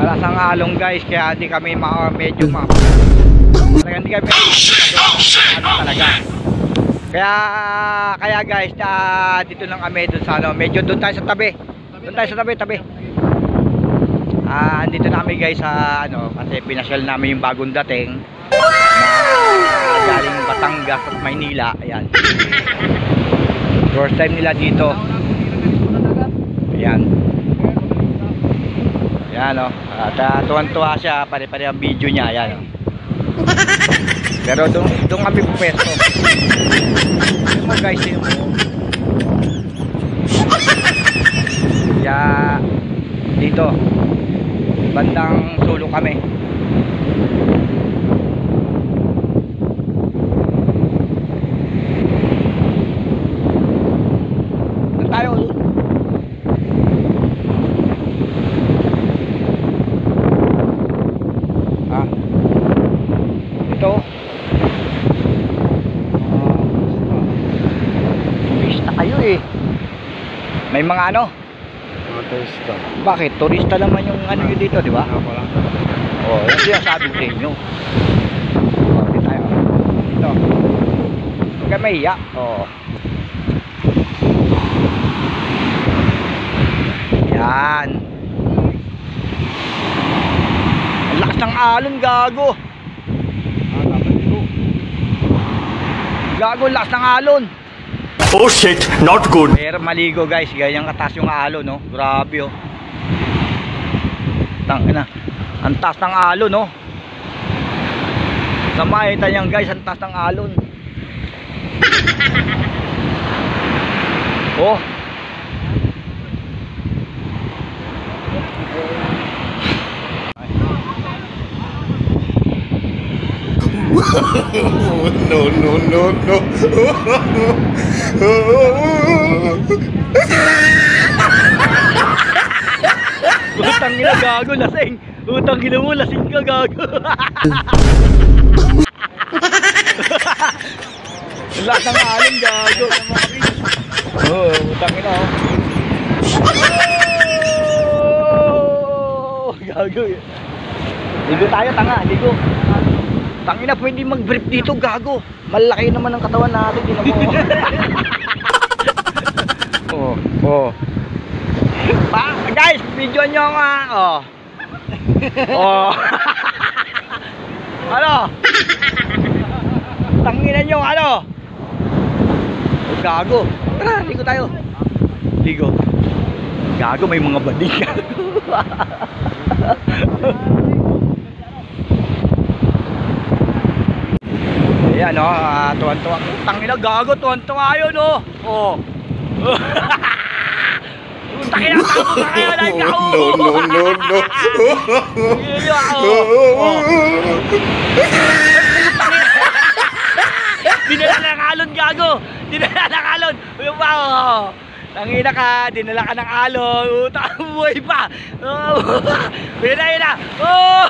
Malas ang alon guys, kaya hindi kami medyo hindi kami talaga. Kaya guys, dito lang kami doon sa ano, medyo doon tayo sa tabi. Doon tayo sa tabi. Andito na kami guys sa ano, kasi pinasyal namin yung bagong dating na galing Batangas at Maynila. Ayan. First time nila dito. Ayan. Ayan o. At tuwan-tuwa siya, pare-pare ang video niya. Ayan o. Pero doon kami pupesto. Ayan mo guys, yun. Kaya dito bandang Sulu kami. Doon tayo. Ito turista kayo eh. May mga ano? Mga turista. Bakit? Turista naman yung ano yun dito, di ba? Oo, yung sinasabi ko sa inyo. Dito tayo. Dito. Huwag ka mahiya. Oo. Yan. Ang lakas ng alon, gago. Gago, lakas ng alon. Oh shit, not good. Pero maligo guys, ganyan kataas yung alon, no? Grabe oh. Tangina. Ang taas ng alon, no? Sa makita niyan guys, ang taas ng alon. Oh. No. Utang ina, gago, lasing. Utang ina mo, lasing ka, gago. Lakas ng alon, gago. Oo, utang ina, oh. Oh, gago. Ligo tayo, tanga, ligo. Tangina, pwede mag-brief dito, gago. Malaki naman ang katawan natin, di na mo. Oh. Guys, video nyo nga. Oh. Ano? Tangina nyo, ano? Oh, gago. Tara, ligo tayo. Ligo. Gago, may mga bading. Ayan o, tuwan-tuwa. Tangina, gago, tuwan-tuwa yun o. Oh. Tangina, tamo ka kayo, like ako. No. Dinala ng alon, gago. Dinala ng alon. Yung pa, oh. Tangina ka, dinala ka ng alon. Utang buhay pa. Yun na. Oh.